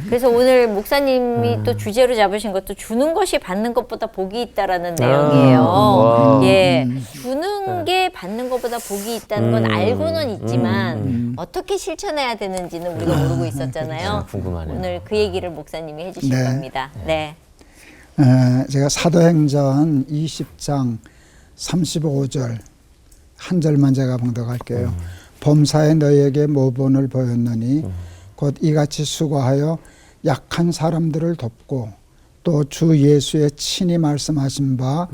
그래서 오늘 목사님이 또 주제로 잡으신 것도 주는 것이 받는 것보다 복이 있다라는 내용이에요. 예, 주는 게 받는 것보다 복이 있다는 건 알고는 있지만 어떻게 실천해야 되는지는 우리가 모르고 있었잖아요. 궁금하네요. 오늘 그 얘기를 목사님이 해주실 네. 겁니다. 네. 제가 사도행전 20장 35절 한 절만 제가 봉독할게요. 범사에 너희에게 모본을 보였느니 곧 이같이 수고하여 약한 사람들을 돕고 또 주 예수의 친히 말씀하신 바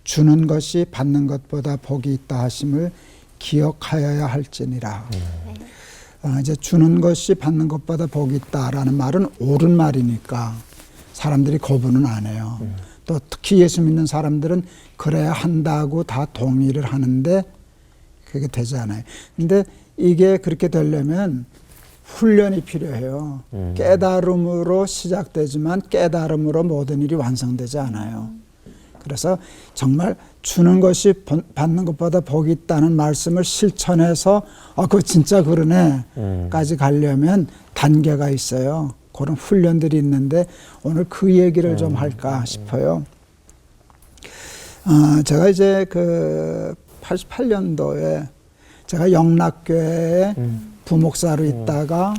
주는 것이 받는 것보다 복이 있다 하심을 기억하여야 할지니라. 이제 주는 것이 받는 것보다 복이 있다라는 말은 옳은 말이니까 사람들이 거부는 안 해요. 또 특히 예수 믿는 사람들은 그래야 한다고 다 동의를 하는데 그게 되지 않아요. 근데 이게 그렇게 되려면 훈련이 필요해요. 깨달음으로 시작되지만 깨달음으로 모든 일이 완성되지 않아요. 그래서 정말 주는 것이 받는 것보다 복이 있다는 말씀을 실천해서 그거 진짜 그러네 까지 가려면 단계가 있어요. 그런 훈련들이 있는데 오늘 그 얘기를 좀 할까 싶어요. 제가 이제 그 88년도에 제가 영락교회에 부목사로 있다가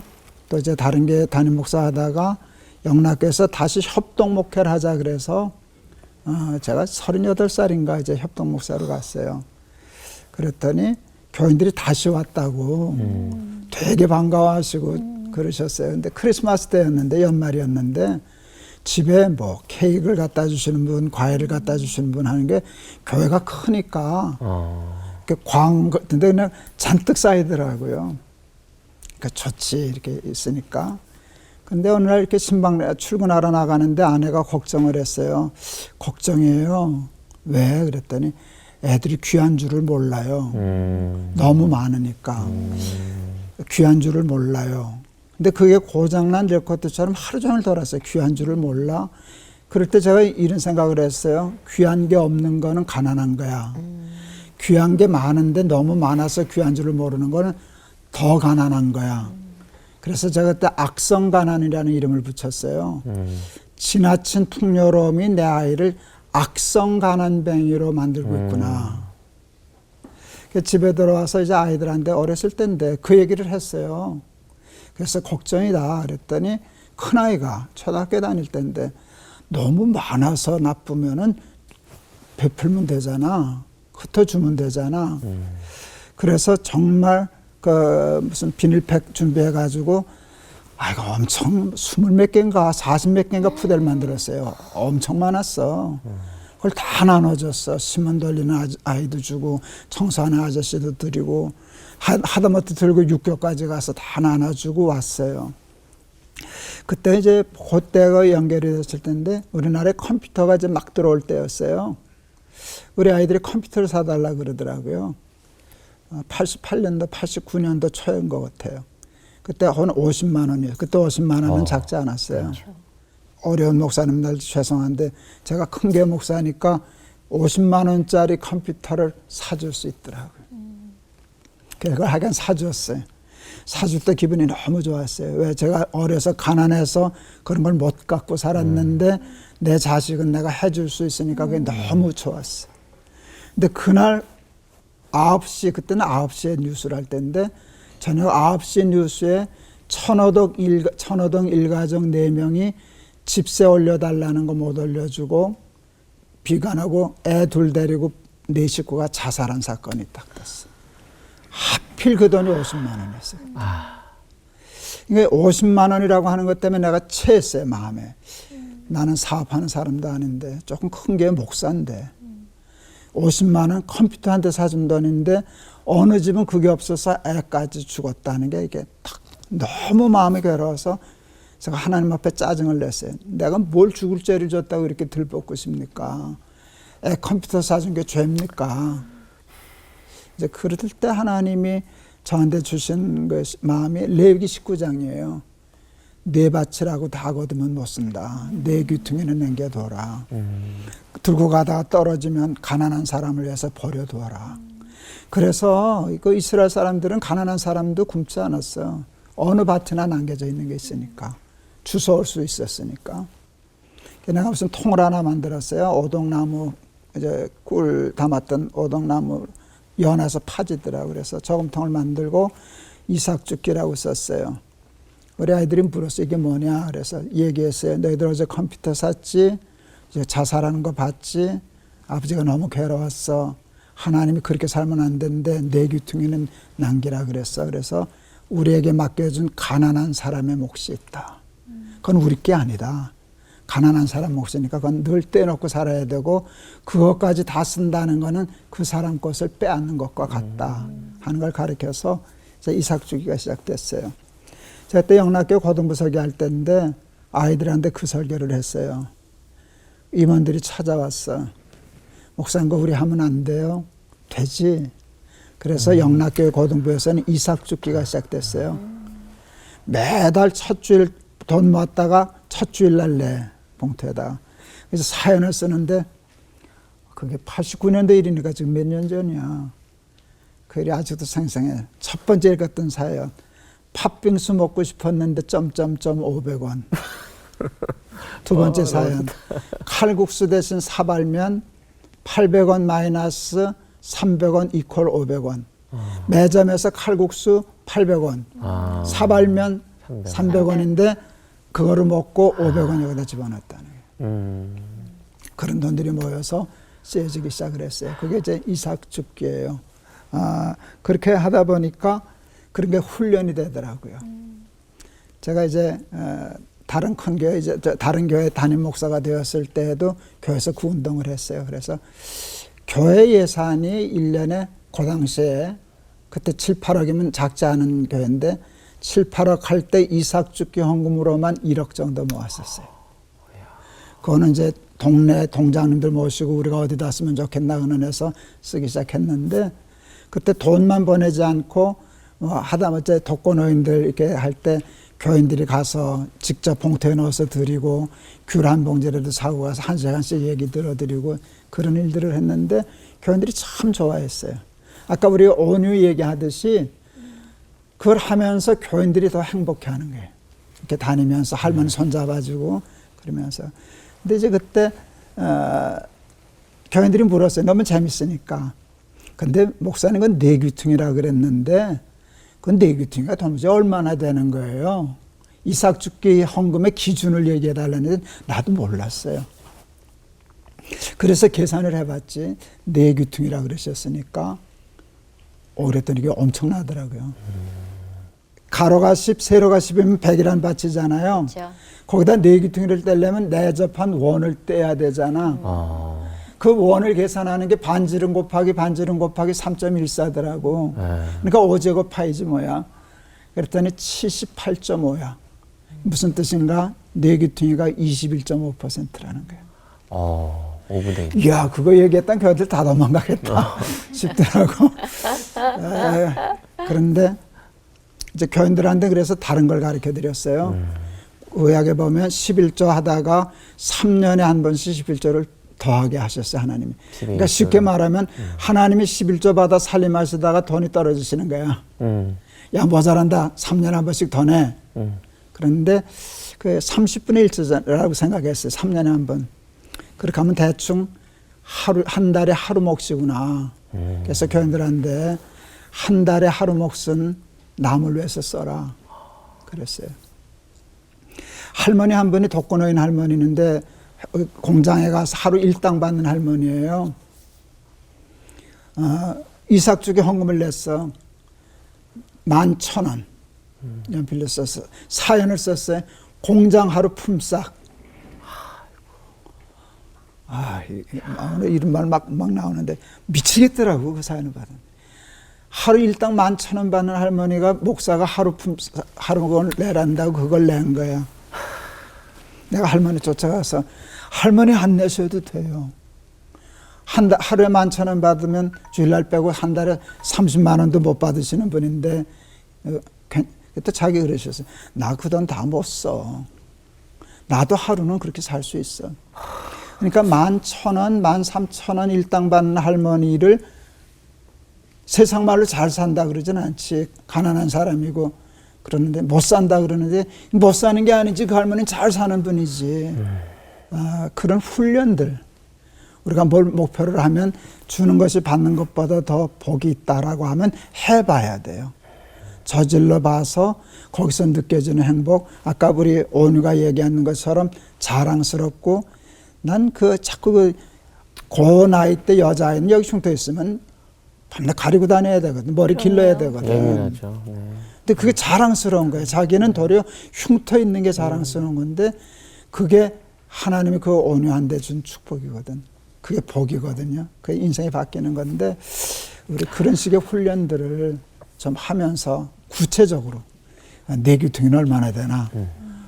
또 이제 다른 게 담임 목사 하다가 영락교회에서 다시 협동 목회를 하자 그래서 제가 38살인가 이제 협동 목사로 갔어요. 그랬더니 교인들이 다시 왔다고 되게 반가워하시고 그러셨어요. 근데 크리스마스 때였는데 연말이었는데 집에 뭐 케이크를 갖다 주시는 분, 과일을 갖다 주시는 분 하는 게 교회가 크니까 광 같은데 그냥 잔뜩 쌓이더라고요. 그러니까 좋지 이렇게 있으니까. 근데 어느 날 이렇게 신방 출근하러 나가는데 아내가 걱정을 했어요. 걱정이에요. 왜? 그랬더니 애들이 귀한 줄을 몰라요. 너무 많으니까. 귀한 줄을 몰라요. 근데 그게 고장난 레코드처럼 하루 종일 돌았어요. 귀한 줄을 몰라. 그럴 때 제가 이런 생각을 했어요. 귀한 게 없는 거는 가난한 거야. 귀한 게 많은데 너무 많아서 귀한 줄을 모르는 거는 더 가난한 거야. 그래서 제가 그때 악성가난이라는 이름을 붙였어요. 지나친 풍요로움이 내 아이를 악성가난뱅이로 만들고 있구나. 집에 들어와서 이제 아이들한테 어렸을 때인데 그 얘기를 했어요. 그래서 걱정이다 그랬더니 큰아이가 초등학교 다닐 때인데 너무 많아서 나쁘면은 베풀면 되잖아. 흩어주면 되잖아. 그래서 정말 그 무슨 비닐팩 준비해가지고 이거 엄청 20몇 개인가 40몇 개인가 푸대를 만들었어요. 엄청 많았어. 그걸 다 나눠줬어. 심은 돌리는 아이도 주고 청소하는 아저씨도 드리고 하다못해 들고 육교까지 가서 다 나눠주고 왔어요. 그때 이제 그때가 연결이 됐을 때인데 우리나라에 컴퓨터가 이제 막 들어올 때였어요. 우리 아이들이 컴퓨터를 사달라 그러더라고요. 88년도, 89년도 초인 것 같아요. 그때 한 50만 원이에요. 그때 50만 원은 작지 않았어요. 그렇죠. 어려운 목사님들 죄송한데 제가 큰 게 목사니까 50만 원짜리 컴퓨터를 사줄 수 있더라고요. 그걸 하긴 사줬어요. 사줄 때 기분이 너무 좋았어요. 왜 제가 어려서 가난해서 그런 걸 못 갖고 살았는데 내 자식은 내가 해줄 수 있으니까 그게 너무 좋았어. 근데 그날 9시, 그때는 9시에 뉴스를 할 때인데 저녁 9시 뉴스에 천호동 일가족 4명이 집세 올려달라는 거 못 올려주고 비관하고 애 둘 데리고 4식구가 자살한 사건이 딱 됐어. 하필 그 돈이 50만 원이었어요. 이게 50만 원이라고 하는 것 때문에 내가 체했어요, 마음에. 나는 사업하는 사람도 아닌데 조금 큰 게 목사인데 50만 원 컴퓨터 한 대 사준 돈인데 어느 집은 그게 없어서 애까지 죽었다는 게 이게 딱 너무 마음이 괴로워서 제가 하나님 앞에 짜증을 냈어요. 내가 뭘 죽을 죄를 졌다고 이렇게 들볶고 싶습니까? 애 컴퓨터 사준 게 죄입니까? 이제 그럴 때 하나님이 저한테 주신 그 마음이 레위기 19장이에요. 내 밭이라고 다 거두면 못 쓴다. 내 귀퉁이는 남겨둬라. 들고 가다가 떨어지면 가난한 사람을 위해서 버려두어라. 그래서 그 이스라엘 사람들은 가난한 사람도 굶지 않았어요. 어느 밭이나 남겨져 있는 게 있으니까. 주워올 수 있었으니까. 내가 무슨 통을 하나 만들었어요. 오동나무 이제 꿀 담았던 오동나무 연해서 파지더라고. 그래서 저금통을 만들고 이삭죽기라고 썼어요. 우리 아이들이 물었어. 이게 뭐냐? 그래서 얘기했어요. 너희들 어제 컴퓨터 샀지? 이제 자살하는 거 봤지? 아버지가 너무 괴로웠어. 하나님이 그렇게 살면 안 되는데 내 귀퉁이는 남기라 그랬어. 그래서 우리에게 맡겨준 가난한 사람의 몫이 있다. 그건 우리 게 아니다. 가난한 사람 몫이니까 그건 늘 떼놓고 살아야 되고 그것까지 다 쓴다는 거는 그 사람 것을 빼앗는 것과 같다 하는 걸 가르쳐서 이삭주기가 시작됐어요. 제가 그때 영락교 고등부 설교할 때인데 아이들한테 그 설교를 했어요. 임원들이 찾아왔어. 목사님, 우리 하면 안 돼요? 되지. 그래서 영락교 고등부에서는 이삭주기가 시작됐어요. 매달 첫 주일 돈 모았다가 첫 주일날 내 봉투에다가. 그래서 사연을 쓰는데 그게 89년도 일이니까 지금 몇 년 전이야. 그 일이 아직도 생생해. 첫 번째 읽었던 사연. 팥빙수 먹고 싶었는데 점점점 500원. 두 번째 사연. 칼국수 대신 사발면 800원 마이너스 300원 이퀄 500원. 매점에서 칼국수 800원. 사발면 300원인데 그거를 먹고 500원 여기다 집어넣었다는 거예요. 그런 돈들이 모여서 쓰여지기 시작을 했어요. 그게 이제 이삭죽기예요. 그렇게 하다 보니까 그런 게 훈련이 되더라고요. 제가 이제 다른 큰 교회, 이제 다른 교회 담임 목사가 되었을 때에도 교회에서 그 운동을 했어요. 그래서 교회 예산이 1년에 그 당시에 그때 7, 8억이면 작지 않은 교회인데 7, 8억 할 때 이삭죽기 헌금으로만 1억 정도 모았었어요. 그거는 이제 동네 동장님들 모시고 우리가 어디다 쓰면 좋겠나 의논해서 쓰기 시작했는데 그때 돈만 보내지 않고 하다못해 독거노인들 이렇게 할 때 교인들이 가서 직접 봉투에 넣어서 드리고 귤 한 봉지라도 사고 가서 한 시간씩 얘기 들어드리고 그런 일들을 했는데 교인들이 참 좋아했어요. 아까 우리 온유 얘기하듯이 그걸 하면서 교인들이 더 행복해하는 거예요. 이렇게 다니면서 할머니 손잡아주고 그러면서. 근데 이제 그때 교인들이 물었어요. 너무 재밌으니까. 근데 목사님 그건 내 귀퉁이라 그랬는데 그건 내 귀퉁이가 도무지 얼마나 되는 거예요. 이삭죽기 헌금의 기준을 얘기해 달라는데 나도 몰랐어요. 그래서 계산을 해봤지. 내 귀퉁이라 그러셨으니까 그랬더니 이게 엄청나더라고요. 가로가 10, 세로가 10이면 100이라는 밭이잖아요. 그렇죠. 거기다 네 귀퉁이를 떼려면 내접한 원을 떼야 되잖아. 그 원을 계산하는 게 반지름 곱하기 3.14더라고. 그러니까 5제곱 파이지 뭐야. 그랬더니 78.5야. 무슨 뜻인가? 네 귀퉁이가 21.5%라는 거야. 5분의 1. 이야, 그거 얘기했던 교회들 다 도망가겠다 싶더라고. 그런데 이제 교인들한테 그래서 다른 걸 가르쳐 드렸어요. 의학에 보면 11조 하다가 3년에 한 번씩 11조를 더하게 하셨어요, 하나님이. 그러니까 쉽게 말하면 하나님이 11조 받아 살림하시다가 돈이 떨어지시는 거야. 야, 모자란다. 3년에 한 번씩 더 내. 그런데 그 30분의 1조라고 생각했어요. 3년에 한 번. 그렇게 하면 대충 한 달에 하루 몫이구나. 그래서 교인들한테 한 달에 하루 몫은 남을 위해서 써라. 그랬어요. 할머니 한 분이 독거노인 할머니인데 공장에 가서 하루 일당 받는 할머니예요. 이삭죽에 헌금을 냈어. 11,000원. 연필로 썼어. 사연을 썼어요. 공장 하루 품삯. 이런 말 막 나오는데 미치겠더라고, 그 사연을 받은. 하루 일당 11,000원 받는 할머니가 목사가 하루 그걸 내란다고 그걸 낸 거야. 내가 할머니 쫓아가서 할머니 안 내셔도 돼요. 하루에 11,000원 받으면 주일날 빼고 한 달에 30만 원도 못 받으시는 분인데 그때 자기 그러셨어요. 나 그 돈 다 못 써. 나도 하루는 그렇게 살 수 있어. 그러니까 11,000원, 13,000원 일당 받는 할머니를 세상 말로 잘 산다 그러진 않지. 가난한 사람이고 그러는데 못 산다 그러는데 못 사는 게 아니지 그 할머니는 잘 사는 분이지. 그런 훈련들 우리가 뭘 목표를 하면 주는 것이 받는 것보다 더 복이 있다라고 하면 해봐야 돼요. 저질러 봐서 거기서 느껴지는 행복, 아까 우리 온유가 얘기하는 것처럼 자랑스럽고 난 자꾸 그 나이 때 여자아이는 여기 흉터 있으면 밤낮 가리고 다녀야 되거든. 머리 길러야 되거든. 예민하죠. 네. 근데 그게 자랑스러운 거예요. 자기는 도리어 흉터 있는 게 자랑스러운 건데 그게 하나님이 그 온유한 데 준 축복이거든. 그게 복이거든요. 그게 인생이 바뀌는 건데 우리 그런 식의 훈련들을 좀 하면서 구체적으로 내 귀퉁이는 얼마나 되나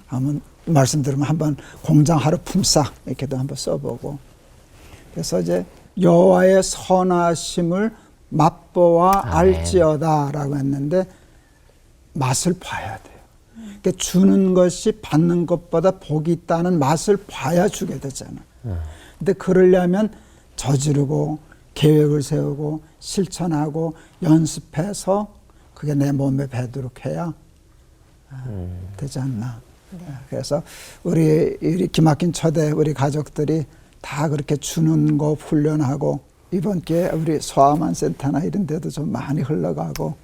한번 말씀드리면 한번 공장 하루 품삯 이렇게도 한번 써보고 그래서 이제 여호와의 선하심을 맛보아 알지어다라고 했는데 맛을 봐야 돼요. 그러니까 주는 것이 받는 것보다 복이 있다는 맛을 봐야 주게 되잖아. 근데 그러려면 저지르고 계획을 세우고 실천하고 연습해서 그게 내 몸에 배도록 해야 되지 않나. 그래서 우리 기막힌 초대 우리 가족들이 다 그렇게 주는 거 훈련하고 이번 기회에 우리 소아만 센터나 이런 데도 좀 많이 흘러가고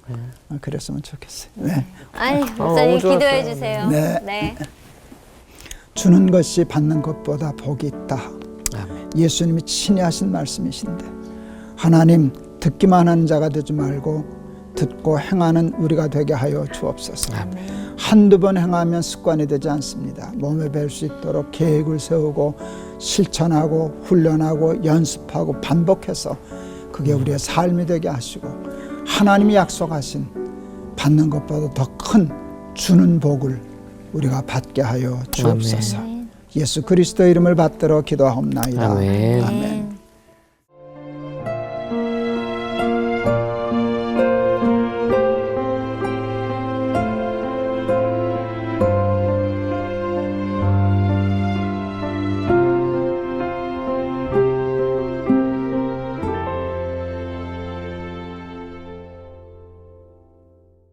그랬으면 좋겠어요. 네. 아이, 목사님 기도해 주세요. 네. 네. 주는 것이 받는 것보다 복이 있다. 아멘. 예수님이 친히 하신 말씀이신데 하나님 듣기만 하는 자가 되지 말고 듣고 행하는 우리가 되게 하여 주옵소서. 한두 번 행하면 습관이 되지 않습니다. 몸에 뵐 수 있도록 계획을 세우고 실천하고 훈련하고 연습하고 반복해서 그게 우리의 삶이 되게 하시고 하나님이 약속하신 받는 것보다 더 큰 주는 복을 우리가 받게 하여 주옵소서. 아멘. 예수 그리스도 이름을 받들어 기도하옵나이다. 아멘. 아멘.